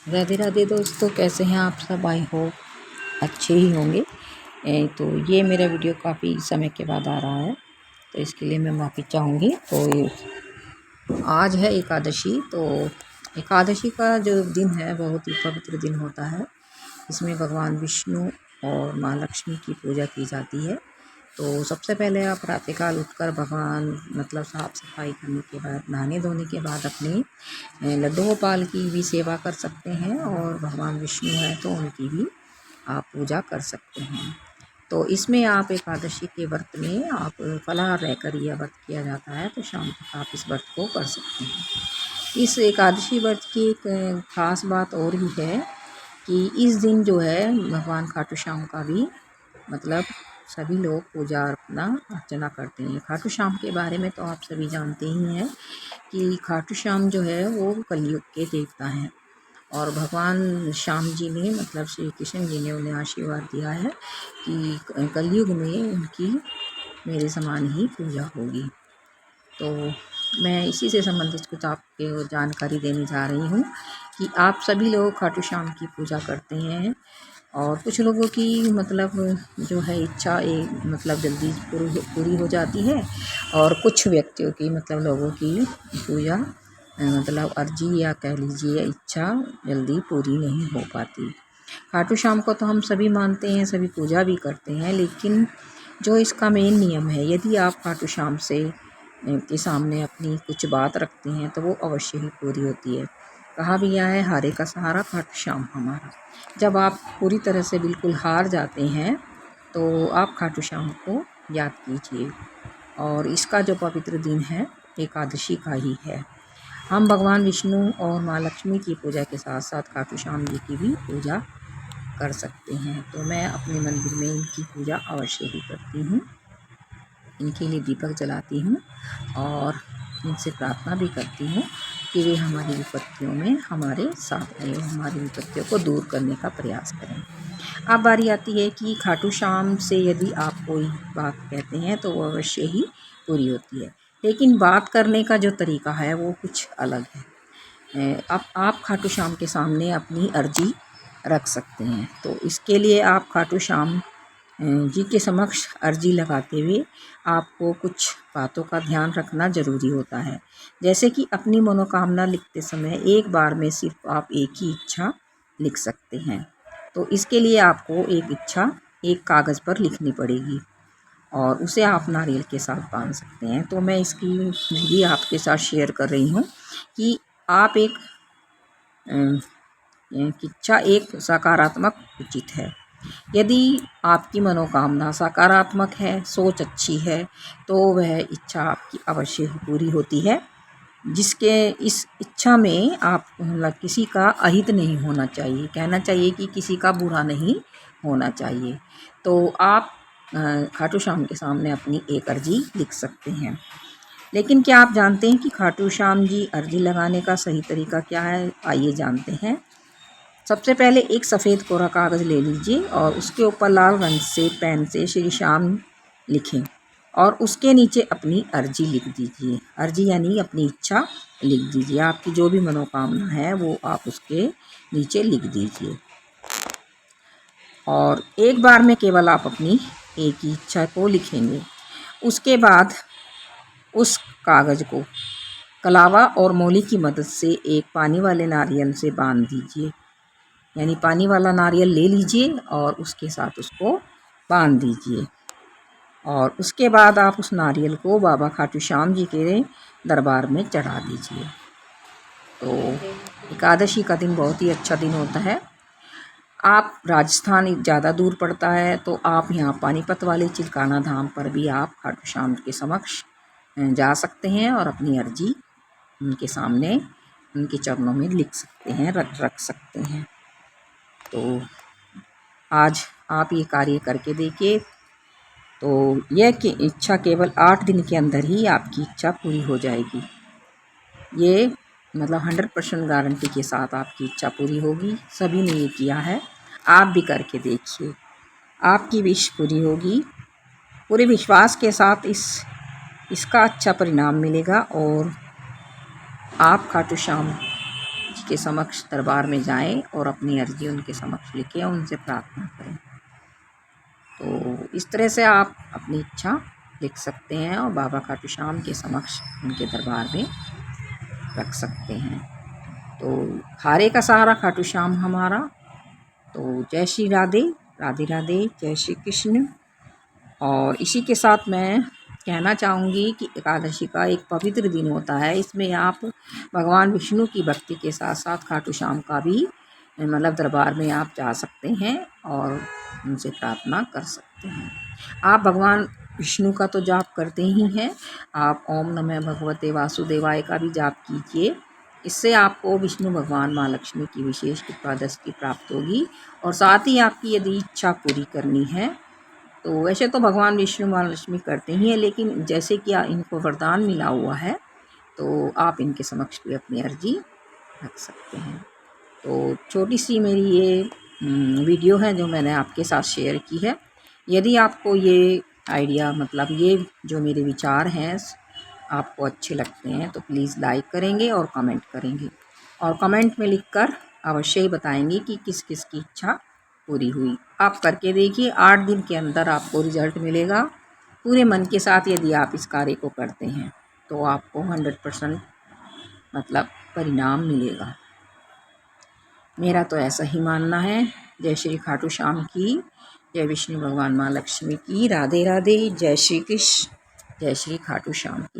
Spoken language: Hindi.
राधे राधे दोस्तों, कैसे हैं आप सब। आई होप अच्छे ही होंगे। तो ये मेरा वीडियो काफ़ी समय के बाद आ रहा है, तो इसके लिए मैं माफ़ी चाहूँगी। तो आज है एकादशी। तो एकादशी का जो दिन है बहुत ही पवित्र दिन होता है। इसमें भगवान विष्णु और माँ लक्ष्मी की पूजा की जाती है। तो सबसे पहले आप प्रातःकाल उठकर भगवान साफ़ सफाई करने के बाद, नहाने धोने के बाद अपने लड्डू गोपाल की भी सेवा कर सकते हैं, और भगवान विष्णु है तो उनकी भी आप पूजा कर सकते हैं। तो इसमें आप एकादशी के व्रत में आप फलाहार रहकर यह व्रत किया जाता है, तो शाम तक आप इस व्रत को कर सकते हैं। इस एकादशी व्रत की एक ख़ास बात और भी है कि इस दिन जो है भगवान खाटू श्याम का भी सभी लोग पूजा अर्चना करते हैं। खाटू श्याम के बारे में तो आप सभी जानते ही हैं कि खाटू श्याम जो है वो कलयुग के देवता हैं, और भगवान श्याम जी ने श्री कृष्ण जी ने उन्हें आशीर्वाद दिया है कि कलयुग में उनकी मेरे समान ही पूजा होगी। तो मैं इसी से संबंधित कुछ आपको जानकारी देने जा रही हूँ कि आप सभी लोग खाटू श्याम की पूजा करते हैं, और कुछ लोगों की जो है इच्छा जल्दी पूरी हो जाती है, और कुछ व्यक्तियों की लोगों की पूजा अर्जी या कह लीजिए इच्छा जल्दी पूरी नहीं हो पाती। खाटू श्याम को तो हम सभी मानते हैं, सभी पूजा भी करते हैं, लेकिन जो इसका मेन नियम है, यदि आप खाटू श्याम से के सामने अपनी कुछ बात रखते हैं तो वो अवश्य ही पूरी होती है। कहा भी गया है, हारे का सहारा खाटू श्याम हमारा। जब आप पूरी तरह से बिल्कुल हार जाते हैं तो आप खाटू श्याम को याद कीजिए, और इसका जो पवित्र दिन है एकादशी का ही है। हम भगवान विष्णु और माँ लक्ष्मी की पूजा के साथ साथ खाटू श्याम जी की भी पूजा कर सकते हैं। तो मैं अपने मंदिर में इनकी पूजा अवश्य ही करती हूँ, इनके लिए दीपक जलाती हूँ, और इनसे प्रार्थना भी करती हूँ कि वे हमारी विपत्तियों में हमारे साथ रहें, हमारी विपत्तियों को दूर करने का प्रयास करें। अब बारी आती है कि खाटू श्याम से यदि आप कोई बात कहते हैं तो वो अवश्य ही पूरी होती है, लेकिन बात करने का जो तरीका है वो कुछ अलग है। अब आप खाटू श्याम के सामने अपनी अर्जी रख सकते हैं। तो इसके लिए आप खाटू श्याम जी के समक्ष अर्जी लगाते हुए आपको कुछ बातों का ध्यान रखना ज़रूरी होता है। जैसे कि अपनी मनोकामना लिखते समय एक बार में सिर्फ आप एक ही इच्छा लिख सकते हैं। तो इसके लिए आपको एक इच्छा एक कागज़ पर लिखनी पड़ेगी, और उसे आप नारियल के साथ बांध सकते हैं। तो मैं इसकी विधि आपके साथ शेयर कर रही हूँ कि आप एक इच्छा एक सकारात्मक उचित है। यदि आपकी मनोकामना सकारात्मक है, सोच अच्छी है, तो वह इच्छा आपकी अवश्य ही पूरी होती है। जिसके इस इच्छा में आप किसी का अहित नहीं होना चाहिए, कहना चाहिए कि किसी का बुरा नहीं होना चाहिए। तो आप खाटू श्याम के सामने अपनी एक अर्जी लिख सकते हैं। लेकिन क्या आप जानते हैं कि खाटू श्याम जी अर्जी लगाने का सही तरीका क्या है? आइए जानते हैं। सबसे पहले एक सफ़ेद कोरा कागज़ ले लीजिए, और उसके ऊपर लाल रंग से पेन से श्री श्याम लिखें, और उसके नीचे अपनी अर्जी लिख दीजिए। अर्जी यानी अपनी इच्छा लिख दीजिए। आपकी जो भी मनोकामना है वो आप उसके नीचे लिख दीजिए, और एक बार में केवल आप अपनी एक ही इच्छा को लिखेंगे। उसके बाद उस कागज़ को कलावा और मोली की मदद से एक पानी वाले नारियल से बांध दीजिए। यानी पानी वाला नारियल ले लीजिए और उसके साथ उसको बांध दीजिए, और उसके बाद आप उस नारियल को बाबा खाटू श्याम जी के दरबार में चढ़ा दीजिए। तो एकादशी का दिन बहुत ही अच्छा दिन होता है। आप राजस्थान ज़्यादा दूर पड़ता है तो आप यहाँ पानीपत वाले चिल्काना धाम पर भी आप खाटू श्याम के समक्ष जा सकते हैं, और अपनी अर्जी उनके सामने उनके चरणों में लिख सकते हैं, रख सकते हैं। तो आज आप ये कार्य करके देखिए, तो यह इच्छा केवल 8 दिन के अंदर ही आपकी इच्छा पूरी हो जाएगी। ये 100% गारंटी के साथ आपकी इच्छा पूरी होगी। सभी ने ये किया है, आप भी करके देखिए, आपकी विश पूरी होगी। पूरे विश्वास के साथ इसका अच्छा परिणाम मिलेगा, और आप खाटू श्याम उसके समक्ष दरबार में जाएं और अपनी अर्जी उनके समक्ष लिखें और उनसे प्रार्थना करें। तो इस तरह से आप अपनी इच्छा लिख सकते हैं और बाबा खाटू श्याम के समक्ष उनके दरबार में रख सकते हैं। तो हारे का सहारा खाटू श्याम हमारा। तो जय श्री राधे, राधे राधे, जय श्री कृष्ण। और इसी के साथ मैं कहना चाहूँगी कि एकादशी का एक पवित्र दिन होता है। इसमें आप भगवान विष्णु की भक्ति के साथ साथ खाटू श्याम का भी मतलब दरबार में आप जा सकते हैं और उनसे प्रार्थना कर सकते हैं। आप भगवान विष्णु का तो जाप करते ही हैं, आप ओम नमः भगवते वासुदेवाय का भी जाप कीजिए। इससे आपको विष्णु भगवान माँ लक्ष्मी की विशेष कृपा दृष्टि प्राप्त होगी। और साथ ही आपकी यदि इच्छा पूरी करनी है तो वैसे तो भगवान विष्णु माँ लक्ष्मी करते ही हैं, लेकिन जैसे कि इनको वरदान मिला हुआ है तो आप इनके समक्ष भी अपनी अर्जी रख सकते हैं। तो छोटी सी मेरी ये वीडियो है जो मैंने आपके साथ शेयर की है। यदि आपको ये आइडिया मतलब ये जो मेरे विचार हैं आपको अच्छे लगते हैं तो प्लीज़ लाइक करेंगे और कमेंट करेंगे और कमेंट में लिखकर अवश्य ही बताएंगे कि किस किस की इच्छा पूरी हुई। आप करके देखिए, 8 दिन के अंदर आपको रिज़ल्ट मिलेगा। पूरे मन के साथ यदि आप इस कार्य को करते हैं तो आपको 100% मतलब परिणाम मिलेगा। मेरा तो ऐसा ही मानना है। जय श्री खाटू श्याम की, जय विष्णु भगवान माँ लक्ष्मी की, राधे राधे, जय श्री कृष्ण, जय श्री खाटू श्याम की।